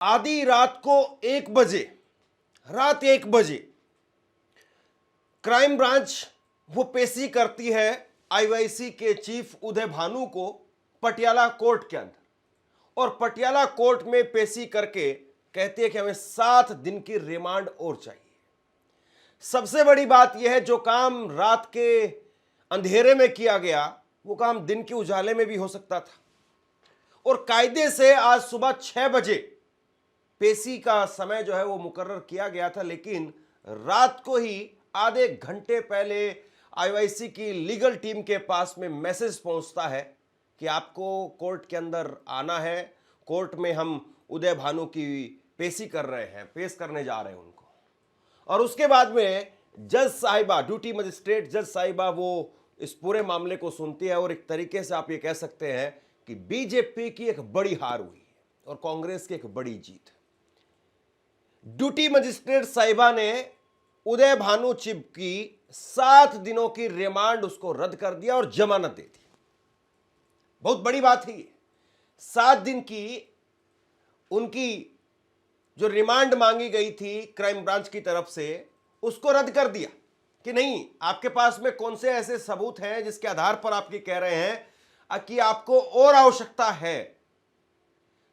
आधी रात को 1 बजे, रात 1 बजे क्राइम ब्रांच वो पेशी करती है आईवाईसी के चीफ उदय भानु को पटियाला कोर्ट के अंदर, और पटियाला कोर्ट में पेशी करके कहती है कि हमें 7 दिन की रिमांड और चाहिए। सबसे बड़ी बात यह है, जो काम रात के अंधेरे में किया गया वो काम दिन के उजाले में भी हो सकता था, और कायदे से आज सुबह 6 बजे पेशी का समय जो है वो मुकर्रर किया गया था, लेकिन रात को ही आधे घंटे पहले आईवाईसी की लीगल टीम के पास में मैसेज पहुंचता है कि आपको कोर्ट के अंदर आना है, कोर्ट में हम उदय भानु की पेशी कर रहे हैं, पेश करने जा रहे हैं उनको। और उसके बाद में जज साहिबा, ड्यूटी मजिस्ट्रेट जज साहिबा वो इस पूरे मामले को सुनती है, और एक तरीके से आप ये कह सकते हैं कि बीजेपी की एक बड़ी हार हुई है और कांग्रेस की एक बड़ी जीत। ड्यूटी मजिस्ट्रेट साहिबा ने उदय भानु चिब की 7 दिनों की रिमांड उसको रद्द कर दिया और जमानत दे दी। बहुत बड़ी बात है ये। 7 दिन की उनकी जो रिमांड मांगी गई थी क्राइम ब्रांच की तरफ से, उसको रद्द कर दिया कि नहीं, आपके पास में कौन से ऐसे सबूत हैं जिसके आधार पर आप ये कह रहे हैं कि आपको और आवश्यकता है,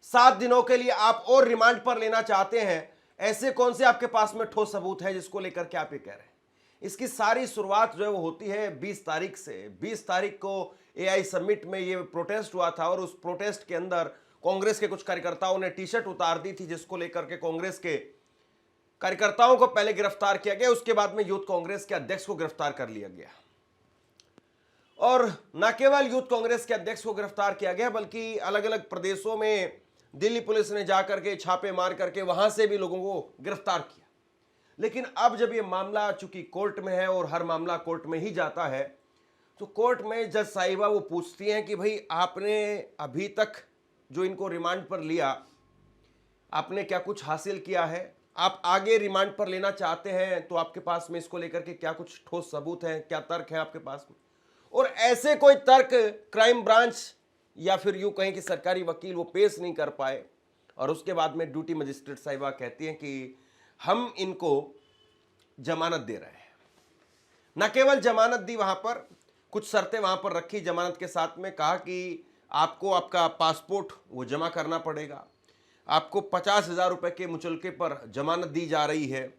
7 दिनों के लिए आप और रिमांड पर लेना चाहते हैं, ऐसे कौन से आपके पास में ठोस सबूत है जिसको लेकर के आप ये कह रहे हैं। इसकी सारी शुरुआत जो है वो होती है 20 तारीख से। 20 तारीख को एआई समिट में ये प्रोटेस्ट हुआ था, और उस प्रोटेस्ट के अंदर कांग्रेस के कुछ कार्यकर्ताओं ने टी शर्ट उतार दी थी, जिसको लेकर के कांग्रेस के कार्यकर्ताओं को पहले गिरफ्तार किया गया, उसके बाद में यूथ कांग्रेस के अध्यक्ष को गिरफ्तार कर लिया गया। और न केवल यूथ कांग्रेस के अध्यक्ष को गिरफ्तार किया गया, बल्कि अलग अलग प्रदेशों में दिल्ली पुलिस ने जाकर के छापे मार करके वहां से भी लोगों को गिरफ्तार किया। लेकिन अब जब ये मामला चूंकि कोर्ट में है, और हर मामला कोर्ट में ही जाता है, तो कोर्ट में जज साहिबा वो पूछती हैं कि भाई आपने अभी तक जो इनको रिमांड पर लिया, आपने क्या कुछ हासिल किया है, आप आगे रिमांड पर लेना चाहते हैं तो आपके पास में इसको लेकर के क्या कुछ ठोस सबूत हैं, क्या तर्क है आपके पास में। और ऐसे कोई तर्क क्राइम ब्रांच या फिर यूं कहें कि सरकारी वकील वो पेश नहीं कर पाए, और उसके बाद में ड्यूटी मजिस्ट्रेट साहिबा कहती हैं कि हम इनको जमानत दे रहे हैं। न केवल जमानत दी, वहां पर कुछ शर्तें वहां पर रखी जमानत के साथ में, कहा कि आपको आपका पासपोर्ट वो जमा करना पड़ेगा, आपको 50,000 रुपए के मुचलके पर जमानत दी जा रही है।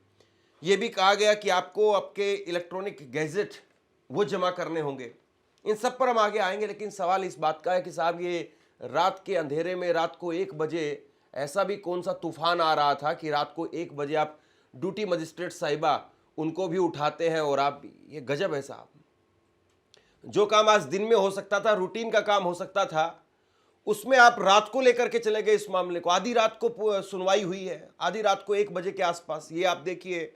यह भी कहा गया कि आपको आपके इलेक्ट्रॉनिक गैजेट वो जमा करने होंगे। इन सब पर हम आगे आएंगे, लेकिन सवाल इस बात का है कि साहब ये रात के अंधेरे में, रात को 1 बजे ऐसा भी कौन सा तूफान आ रहा था कि रात को 1 बजे आप ड्यूटी मजिस्ट्रेट साहिबा उनको भी उठाते हैं, और आप भी, ये गजब है साहब। जो काम आज दिन में हो सकता था, रूटीन का काम हो सकता था, उसमें आप रात को लेकर के चले गए इस मामले को। आधी रात को सुनवाई हुई है, आधी रात को 1 बजे के आसपास। ये आप देखिए,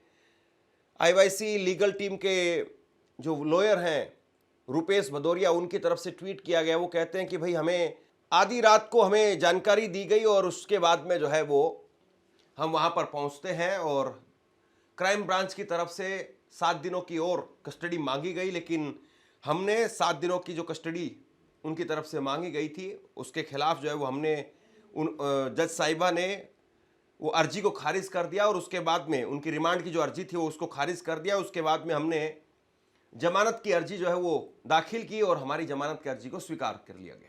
आईवाईसी लीगल टीम के जो लॉयर हैं रुपेश भदौरिया, उनकी तरफ से ट्वीट किया गया। वो कहते हैं कि भाई हमें आधी रात को हमें जानकारी दी गई, और उसके बाद में जो है वो हम वहां पर पहुंचते हैं, और क्राइम ब्रांच की तरफ से 7 दिनों की और कस्टडी मांगी गई, लेकिन हमने 7 दिनों की जो कस्टडी उनकी तरफ से मांगी गई थी, उसके खिलाफ जो है वो हमने जज साहिबा ने वो अर्जी को खारिज कर दिया, और उसके बाद में उनकी रिमांड की जो अर्जी थी वो उसको खारिज कर दिया। उसके बाद में हमने जमानत की अर्जी जो है वो दाखिल की, और हमारी जमानत की अर्जी को स्वीकार कर लिया गया।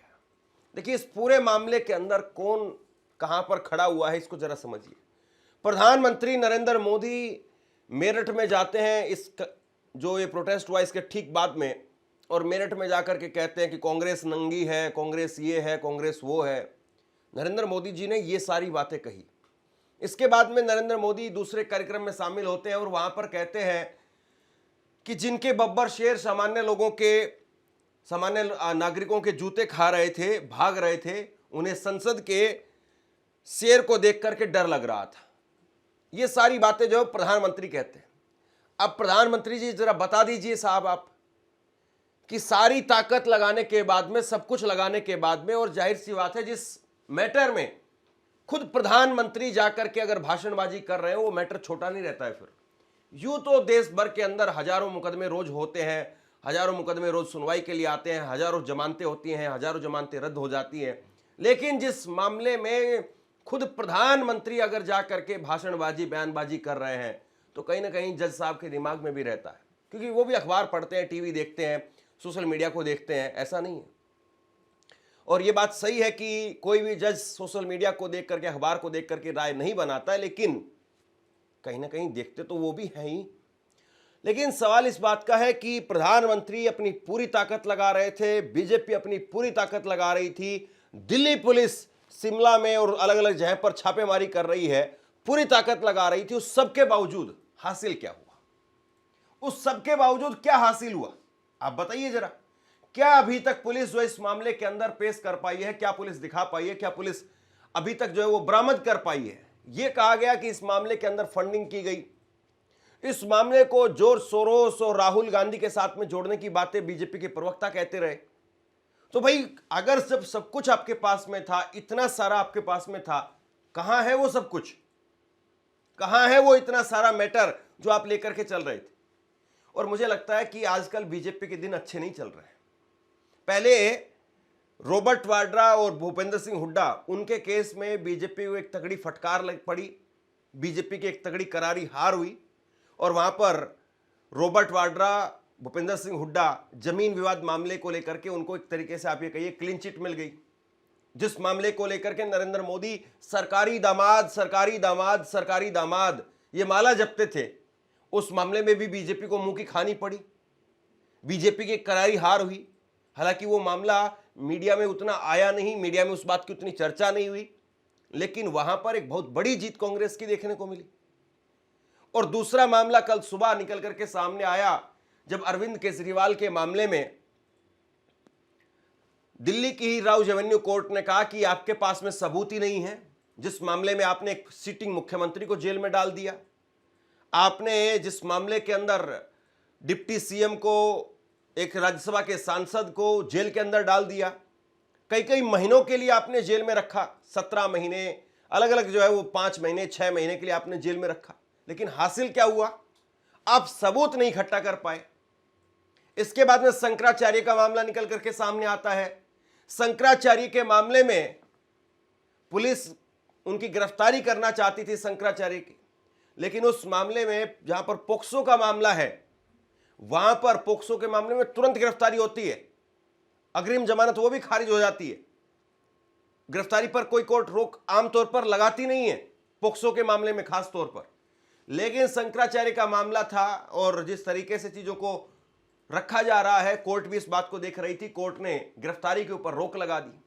देखिए, इस पूरे मामले के अंदर कौन कहां पर खड़ा हुआ है, इसको जरा समझिए। प्रधानमंत्री नरेंद्र मोदी मेरठ में जाते हैं, इस जो ये प्रोटेस्ट हुआ इसके ठीक बाद में, और मेरठ में जाकर के कहते हैं कि कांग्रेस नंगी है, कांग्रेस ये है, कांग्रेस वो है। नरेंद्र मोदी जी ने ये सारी बातें कही। इसके बाद में नरेंद्र मोदी दूसरे कार्यक्रम में शामिल होते हैं, और वहां पर कहते हैं कि जिनके बब्बर शेर सामान्य लोगों के, सामान्य नागरिकों के जूते खा रहे थे, भाग रहे थे, उन्हें संसद के शेर को देख करके डर लग रहा था। ये सारी बातें जो प्रधानमंत्री कहते हैं। अब प्रधानमंत्री जी जरा बता दीजिए साहब आप, कि सारी ताकत लगाने के बाद में, सब कुछ लगाने के बाद में, और जाहिर सी बात है जिस मैटर में खुद प्रधानमंत्री जाकर के अगर भाषणबाजी कर रहे हैं, वो मैटर छोटा नहीं रहता है। फिर यूं तो देश भर के अंदर हजारों मुकदमे रोज होते हैं, हजारों मुकदमे रोज सुनवाई के लिए आते हैं, हजारों जमानतें होती हैं, हजारों जमानतें रद्द हो जाती हैं, लेकिन जिस मामले में खुद प्रधानमंत्री अगर जा करके भाषणबाजी बयानबाजी कर रहे हैं तो कहीं ना कहीं जज साहब के दिमाग में भी रहता है, क्योंकि वो भी अखबार पढ़ते हैं, टीवी देखते हैं, सोशल मीडिया को देखते हैं, ऐसा नहीं है। और ये बात सही है कि कोई भी जज सोशल मीडिया को देख करके, अखबार को देख करके राय नहीं बनाता है, लेकिन कहीं ना कहीं देखते तो वो भी हैं ही। लेकिन सवाल इस बात का है कि प्रधानमंत्री अपनी पूरी ताकत लगा रहे थे, बीजेपी अपनी पूरी ताकत लगा रही थी, दिल्ली पुलिस शिमला में और अलग अलग जगह पर छापेमारी कर रही है, पूरी ताकत लगा रही थी। उस सबके बावजूद हासिल क्या हुआ? उस सबके बावजूद क्या हासिल हुआ आप बताइए जरा। क्या अभी तक पुलिस जो इस मामले के अंदर पेश कर पाई है, क्या पुलिस दिखा पाई है, क्या पुलिस अभी तक जो है वो बरामद कर पाई है? यह कहा गया कि इस मामले के अंदर फंडिंग की गई, इस मामले को जोर सोरोस और राहुल गांधी के साथ में जोड़ने की बातें बीजेपी के प्रवक्ता कहते रहे। तो भाई अगर सब कुछ आपके पास में था, इतना सारा आपके पास में था, कहां है वो सब कुछ? कहां है वो इतना सारा मैटर जो आप लेकर के चल रहे थे? और मुझे लगता है कि आजकल बीजेपी के दिन अच्छे नहीं चल रहे हैं। पहले रॉबर्ट वाड्रा और भूपेंद्र सिंह हुड्डा, उनके केस में बीजेपी को एक तगड़ी फटकार लग पड़ी, बीजेपी की एक तगड़ी करारी हार हुई और वहां पर रॉबर्ट वाड्रा, भूपेंद्र सिंह हुड्डा जमीन विवाद मामले को लेकर के उनको एक तरीके से आप ये कहिए क्लीन चिट मिल गई, जिस मामले को लेकर के नरेंद्र मोदी सरकारी दामाद सरकारी दामाद सरकारी दामाद ये माला जपते थे, उस मामले में भी बीजेपी को मुंह की खानी पड़ी, बीजेपी की करारी हार हुई। हालांकि वो मामला मीडिया में उतना आया नहीं, मीडिया में उस बात की उतनी चर्चा नहीं हुई, लेकिन वहां पर एक बहुत बड़ी जीत कांग्रेस की देखने को मिली। और दूसरा मामला कल सुबह निकल करके सामने आया, जब अरविंद केजरीवाल के मामले में दिल्ली की ही राउज एवेन्यू कोर्ट ने कहा कि आपके पास में सबूत ही नहीं है, जिस मामले में आपने एक सिटिंग मुख्यमंत्री को जेल में डाल दिया, आपने जिस मामले के अंदर डिप्टी सीएम को, एक राज्यसभा के सांसद को जेल के अंदर डाल दिया, कई कई महीनों के लिए आपने जेल में रखा, 17 महीने अलग अलग जो है वो 5 महीने 6 महीने के लिए आपने जेल में रखा, लेकिन हासिल क्या हुआ? आप सबूत नहीं इकट्ठा कर पाए। इसके बाद में शंकराचार्य का मामला निकल करके सामने आता है। शंकराचार्य के मामले में पुलिस उनकी गिरफ्तारी करना चाहती थी शंकराचार्य की, लेकिन उस मामले में जहां पर पोक्सो का मामला है, वहां पर पोक्सो के मामले में तुरंत गिरफ्तारी होती है, अग्रिम जमानत वो भी खारिज हो जाती है। गिरफ्तारी पर कोई कोर्ट रोक आमतौर पर लगाती नहीं है, पोक्सो के मामले में खास तौर पर। लेकिन शंकराचार्य का मामला था और जिस तरीके से चीजों को रखा जा रहा है, कोर्ट भी इस बात को देख रही थी, कोर्ट ने गिरफ्तारी के ऊपर रोक लगा दी।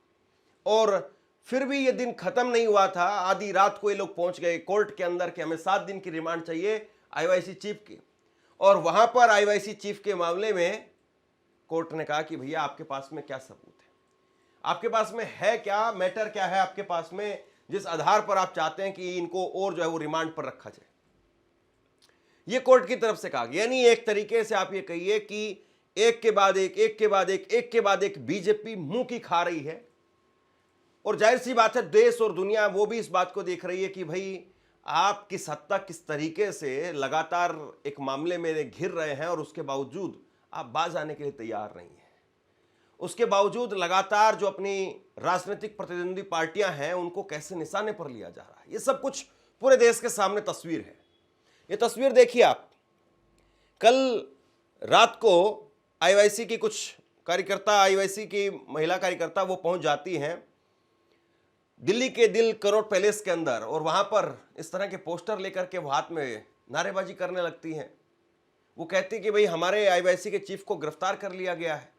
और फिर भी ये दिन खत्म नहीं हुआ था, आधी रात को ये लोग पहुंच गए कोर्ट के अंदर कि हमें 7 दिन की रिमांड चाहिए आईवाईसी चीफ की। और वहां पर आईवाईसी चीफ के मामले में कोर्ट ने कहा कि भैया आपके पास में क्या सबूत है, आपके पास में है क्या, मैटर क्या है आपके पास में, जिस आधार पर आप चाहते हैं कि इनको और जो है वो रिमांड पर रखा जाए। ये कोर्ट की तरफ से कहा गया। यानी एक तरीके से आप ये कहिए कि एक के बाद एक, एक के बाद एक, एक के बाद एक बीजेपी मुंह की खा रही है। और जाहिर सी बात है देश और दुनिया वो भी इस बात को देख रही है कि भाई आप किस हद तक किस तरीके से लगातार एक मामले में घिर रहे हैं और उसके बावजूद आप बाज आने के लिए तैयार नहीं है। उसके बावजूद लगातार जो अपनी राजनीतिक प्रतिद्वंदी पार्टियां हैं उनको कैसे निशाने पर लिया जा रहा है, ये सब कुछ पूरे देश के सामने तस्वीर है। ये तस्वीर देखिए आप, कल रात को आईवाईसी की कुछ कार्यकर्ता, आईवाईसी की महिला कार्यकर्ता वो पहुंच जाती हैं दिल्ली के दिल करोड़ पैलेस के अंदर और वहां पर इस तरह के पोस्टर लेकर के वो हाथ में नारेबाजी करने लगती हैं। वो कहती कि भाई हमारे आईवाईसी के चीफ को गिरफ्तार कर लिया गया है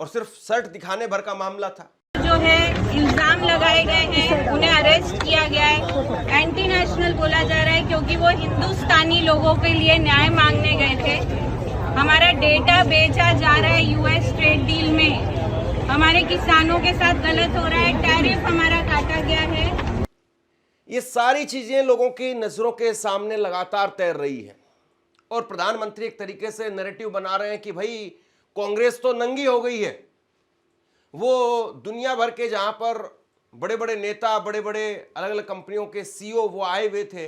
और सिर्फ शर्ट दिखाने भर का मामला था। जो है इल्जाम लगाए गए हैं, उन्हें अरेस्ट किया गया है, एंटी नेशनल बोला जा रहा है क्योंकि वो हिंदुस्तानी लोगों के लिए न्याय मांगने गए थे। हमारा डेटा बेचा जा रहा है यूएस ट्रेड डील में, हमारे किसानों के साथ गलत हो रहा है, टैरिफ हमारा काटा गया है। ये सारी चीजें लोगों की नजरों के सामने लगातार तैर रही है और प्रधानमंत्री एक तरीके से नैरेटिव बना रहे हैं कि भाई कांग्रेस तो नंगी हो गई है। वो दुनिया भर के जहां पर बड़े बड़े नेता, बड़े बड़े अलग अलग कंपनियों के सीईओ वो आए हुए थे,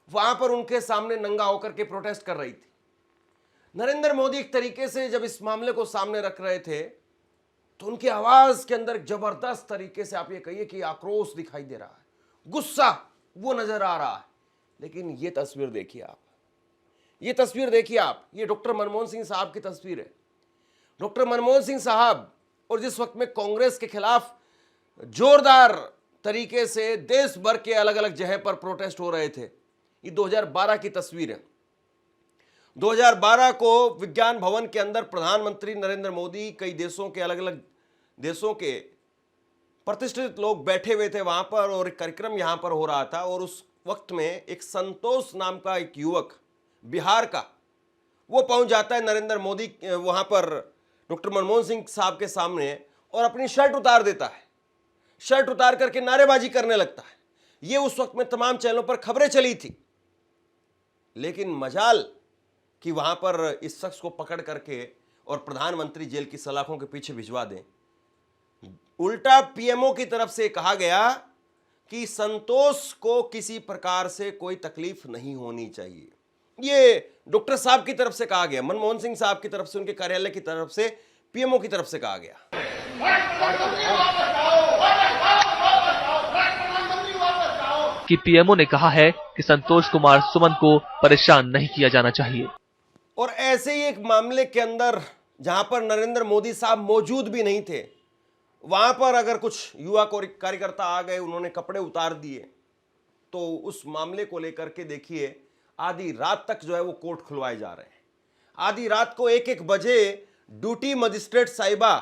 वहां पर उनके सामने नंगा होकर के प्रोटेस्ट कर रही थी। नरेंद्र मोदी एक तरीके से जब इस मामले को सामने रख रहे थे तो उनकी आवाज के अंदर जबरदस्त तरीके से आप ये कहिए कि आक्रोश दिखाई दे रहा है, गुस्सा वो नजर आ रहा है। लेकिन ये तस्वीर देखिए आप, ये तस्वीर देखिए आप, ये डॉक्टर मनमोहन सिंह साहब की तस्वीर है। डॉक्टर मनमोहन सिंह साहब, और जिस वक्त में कांग्रेस के खिलाफ जोरदार तरीके से देश भर के अलग अलग जगह पर प्रोटेस्ट हो रहे थे, ये 2012 की तस्वीर है। 2012 को विज्ञान भवन के अंदर प्रधानमंत्री नरेंद्र मोदी, कई देशों के अलग अलग देशों के प्रतिष्ठित लोग बैठे हुए थे वहां पर, और एक कार्यक्रम यहां पर हो रहा था। और उस वक्त में एक संतोष नाम का एक युवक बिहार का, वो पहुंच जाता है नरेंद्र मोदी वहां पर डॉक्टर मनमोहन सिंह साहब के सामने, और अपनी शर्ट उतार देता है। शर्ट उतार करके नारेबाजी करने लगता है। ये उस वक्त में तमाम चैनलों पर खबरें चली थी। लेकिन मजाल कि वहां पर इस शख्स को पकड़ करके और प्रधानमंत्री जेल की सलाखों के पीछे भिजवा दें। उल्टा पीएमओ की तरफ से कहा गया कि संतोष को किसी प्रकार से कोई तकलीफ नहीं होनी चाहिए। ये डॉक्टर साहब की तरफ से कहा गया, मनमोहन सिंह साहब की तरफ से, उनके कार्यालय की तरफ से, पीएमओ की तरफ से कहा गया। कि पीएमओ ने कहा है कि संतोष कुमार सुमन को परेशान नहीं किया जाना चाहिए। और ऐसे ही एक मामले के अंदर जहां पर नरेंद्र मोदी साहब मौजूद भी नहीं थे, वहां पर अगर कुछ युवा कार्यकर्ता आ गए, उन्होंने कपड़े उतार दिए, तो उस मामले को लेकर के देखिए आधी रात तक जो है वो कोर्ट खुलवाए जा रहे हैं। आधी रात को 1-1 बजे ड्यूटी मजिस्ट्रेट साहिबा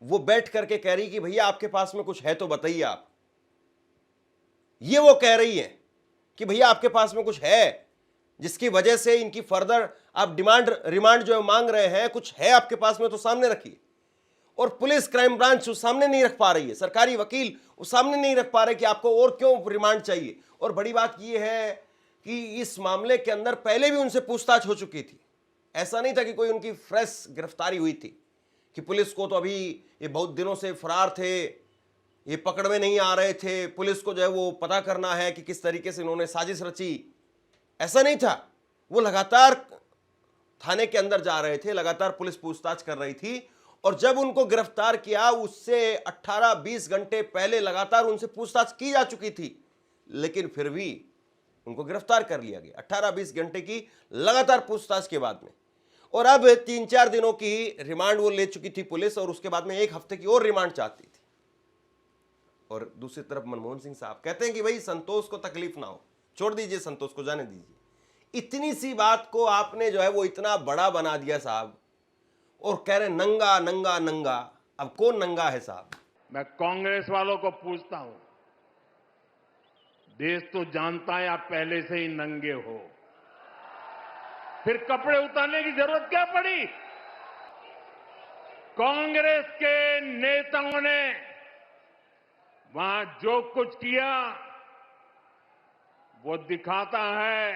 वो बैठ करके कह रही कि भैया आपके पास में कुछ है तो बताइए आप। ये वो कह रही है कि भैया आपके पास में कुछ है जिसकी वजह से इनकी फर्दर आप रिमांड जो है मांग रहे हैं, कुछ है आपके पास में तो सामने रखिए। और पुलिस, क्राइम ब्रांच वो सामने नहीं रख पा रही है, सरकारी वकील वो सामने नहीं रख पा रहे कि आपको और क्यों रिमांड चाहिए। और बड़ी बात ये है कि इस मामले के अंदर पहले भी उनसे पूछताछ हो चुकी थी। ऐसा नहीं था कि कोई उनकी फ्रेश गिरफ्तारी हुई थी, कि पुलिस को तो अभी ये बहुत दिनों से फरार थे, ये पकड़ में नहीं आ रहे थे, पुलिस को जो है वो पता करना है कि किस तरीके से इन्होंने साजिश रची। ऐसा नहीं था। वो लगातार थाने के अंदर जा रहे थे, लगातार पुलिस पूछताछ कर रही थी। और जब उनको गिरफ्तार किया, उससे 18-20 घंटे पहले लगातार उनसे पूछताछ की जा चुकी थी, लेकिन फिर भी उनको गिरफ्तार कर लिया गया 18-20 घंटे की लगातार पूछताछ के बाद में। और अब 3-4 दिनों की रिमांड वो ले चुकी थी पुलिस, और उसके बाद में 1 हफ्ते की और रिमांड चाहती थी। और दूसरी तरफ मनमोहन सिंह साहब कहते हैं कि भाई संतोष को तकलीफ ना हो, छोड़ दीजिए, संतोष को जाने दीजिए। इतनी सी बात को आपने जो है वो इतना बड़ा बना दिया साहब, और कह रहे नंगा नंगा नंगा। अब कौन नंगा है साहब? मैं कांग्रेस वालों को पूछता हूं, देश तो जानता है आप पहले से ही नंगे हो, फिर कपड़े उतारने की जरूरत क्या पड़ी? कांग्रेस के नेताओं ने वहां जो कुछ किया वो दिखाता है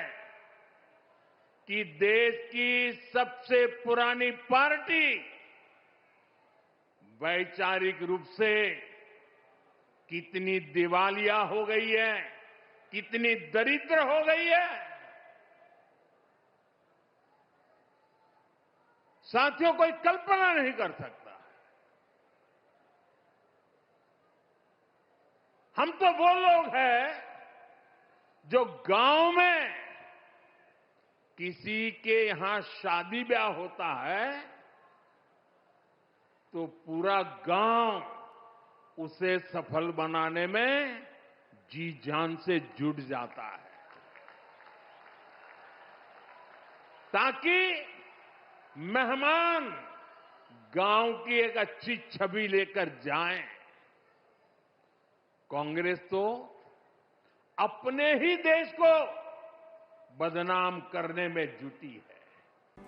कि देश की सबसे पुरानी पार्टी वैचारिक रूप से कितनी दिवालिया हो गई है, कितनी दरिद्र हो गई है। साथियों, कोई कल्पना नहीं कर सकता। हम तो वो लोग हैं जो गांव में किसी के यहां शादी ब्याह होता है तो पूरा गांव उसे सफल बनाने में जी जान से जुट जाता है, ताकि मेहमान गांव की एक अच्छी छवि लेकर जाएं। कांग्रेस तो अपने ही देश को बदनाम करने में जुटी है।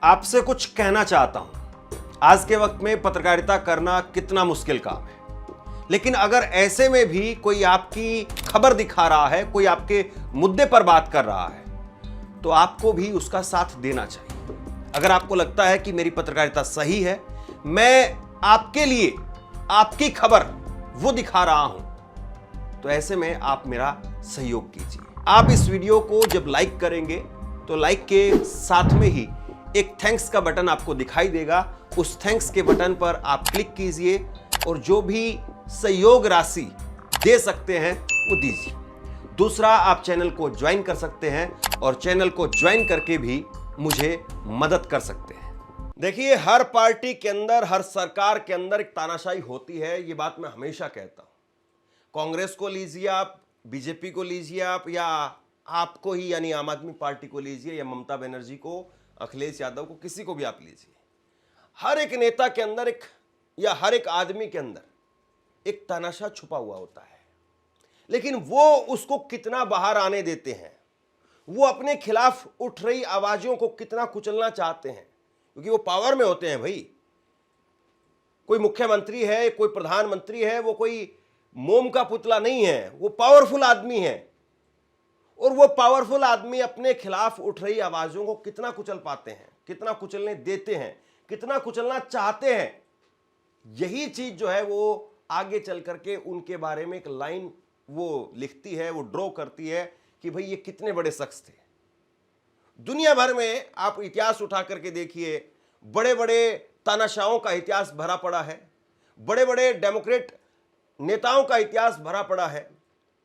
आपसे कुछ कहना चाहता हूं। आज के वक्त में पत्रकारिता करना कितना मुश्किल काम है, लेकिन अगर ऐसे में भी कोई आपकी खबर दिखा रहा है, कोई आपके मुद्दे पर बात कर रहा है, तो आपको भी उसका साथ देना चाहिए। अगर आपको लगता है कि मेरी पत्रकारिता सही है, मैं आपके लिए आपकी खबर वो दिखा रहा हूं, तो ऐसे में आप मेरा सहयोग कीजिए। आप इस वीडियो को जब लाइक करेंगे तो लाइक के साथ में ही एक थैंक्स का बटन आपको दिखाई देगा। उस थैंक्स के बटन पर आप क्लिक कीजिए और जो भी सहयोग राशि दे सकते हैं वो दीजिए। दूसरा, आप चैनल को ज्वाइन कर सकते हैं और चैनल को ज्वाइन करके भी मुझे मदद कर सकते हैं। देखिए, हर पार्टी के अंदर, हर सरकार के अंदर एक तानाशाही होती है, ये बात मैं हमेशा कहता हूं। कांग्रेस को लीजिए आप, बीजेपी को लीजिए आप, या आपको ही यानी आम आदमी पार्टी को लीजिए, या ममता बनर्जी को, अखिलेश यादव को, किसी को भी आप लीजिए, हर एक नेता के अंदर या हर एक आदमी के अंदर एक तानाशाह छुपा हुआ होता है। लेकिन वो उसको कितना बाहर आने देते हैं, वो अपने खिलाफ उठ रही आवाजों को कितना कुचलना चाहते हैं, क्योंकि वो पावर में होते हैं भाई। कोई मुख्यमंत्री है, कोई प्रधानमंत्री है, वो कोई मोम का पुतला नहीं है, वो पावरफुल आदमी है। और वो पावरफुल आदमी अपने खिलाफ उठ रही आवाजों को कितना कुचल पाते हैं, कितना कुचलने देते हैं, कितना कुचलना चाहते हैं, यही चीज जो है वो आगे चल करके उनके बारे में एक लाइन वो लिखती है, वो ड्रॉ करती है कि भाई ये कितने बड़े शख्स थे। दुनिया भर में आप इतिहास उठा करके देखिए, बड़े बड़े तानाशाहों का इतिहास भरा पड़ा है, बड़े बड़े डेमोक्रेट नेताओं का इतिहास भरा पड़ा है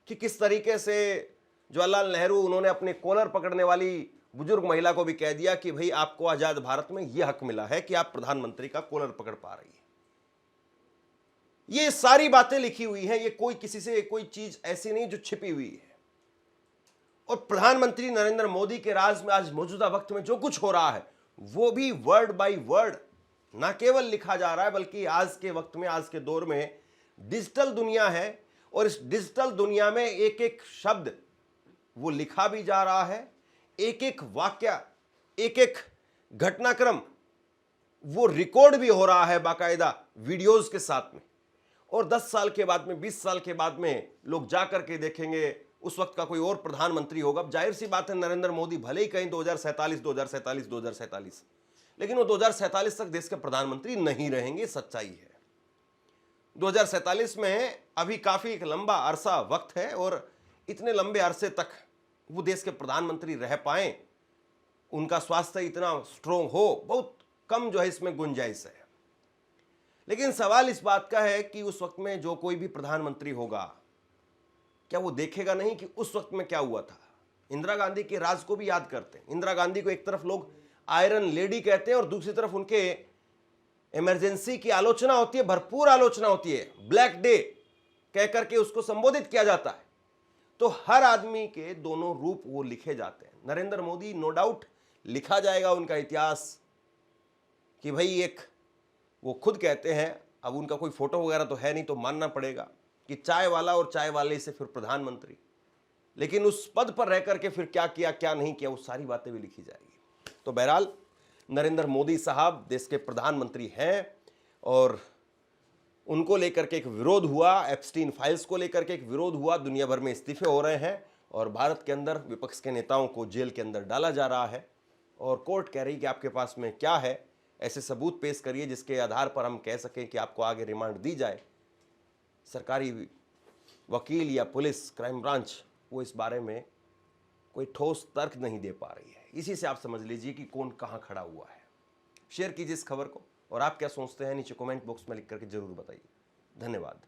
कि किस तरीके से जवाहरलाल नेहरू, उन्होंने अपने कॉलर पकड़ने वाली बुजुर्ग महिला को भी कह दिया कि भाई आपको आजाद भारत में यह हक मिला है कि आप प्रधानमंत्री का कॉलर पकड़ पा रही है। ये सारी बातें लिखी हुई हैं, ये कोई किसी से कोई चीज ऐसी नहीं जो छिपी हुई है। और प्रधानमंत्री नरेंद्र मोदी के राज में आज मौजूदा वक्त में जो कुछ हो रहा है, वो भी वर्ड बाय वर्ड ना केवल लिखा जा रहा है, बल्कि आज के वक्त में, आज के दौर में डिजिटल दुनिया है, और इस डिजिटल दुनिया में एक एक शब्द वो लिखा भी जा रहा है, एक एक वाक्य, एक एक घटनाक्रम वो रिकॉर्ड भी हो रहा है बाकायदा वीडियोस के साथ में। और 10 साल के बाद में, 20 साल के बाद में लोग जाकर के देखेंगे, उस वक्त का कोई और प्रधानमंत्री होगा। अब जाहिर सी बात है, नरेंद्र मोदी भले ही कहीं 2047, लेकिन वो 2047 तक देश के प्रधानमंत्री नहीं रहेंगे, सच्चाई है। 2047 में अभी काफी एक लंबा अरसा वक्त है, और इतने लंबे अरसे तक वो देश के प्रधानमंत्री रह पाए, उनका स्वास्थ्य इतना स्ट्रोंग हो, बहुत कम जो है इसमें गुंजाइश है। लेकिन सवाल इस बात का है कि उस वक्त में जो कोई भी प्रधानमंत्री होगा, क्या वो देखेगा नहीं कि उस वक्त में क्या हुआ था। इंदिरा गांधी के राज को भी याद करते हैं। इंदिरा गांधी को एक तरफ लोग आयरन लेडी कहते हैं, और दूसरी तरफ उनके इमरजेंसी की आलोचना होती है, भरपूर आलोचना होती है, ब्लैक डे कह करके उसको संबोधित किया जाता है। तो हर आदमी के दोनों रूप वो लिखे जाते हैं। नरेंद्र मोदी, नो डाउट लिखा जाएगा उनका इतिहास कि भाई एक, वो खुद कहते हैं, अब उनका कोई फोटो वगैरह तो है नहीं, तो मानना पड़ेगा कि चाय वाला और चाय वाले से फिर प्रधानमंत्री। लेकिन उस पद पर रह करके फिर क्या किया, क्या नहीं किया, वो सारी बातें भी लिखी जाएगी। तो बहरहाल नरेंद्र मोदी साहब देश के प्रधानमंत्री हैं, और उनको लेकर के एक विरोध हुआ, एप्स्टीन फाइल्स को लेकर के एक विरोध हुआ, दुनिया भर में इस्तीफे हो रहे हैं, और भारत के अंदर विपक्ष के नेताओं को जेल के अंदर डाला जा रहा है। और कोर्ट कह रही कि आपके पास में क्या है, ऐसे सबूत पेश करिए जिसके आधार पर हम कह सकें कि आपको आगे रिमांड दी जाए। सरकारी वकील या पुलिस, क्राइम ब्रांच, वो इस बारे में कोई ठोस तर्क नहीं दे पा रही है। इसी से आप समझ लीजिए कि कौन कहां खड़ा हुआ है। शेयर कीजिए इस खबर को, और आप क्या सोचते हैं नीचे कमेंट बॉक्स में लिख करके जरूर बताइए। धन्यवाद।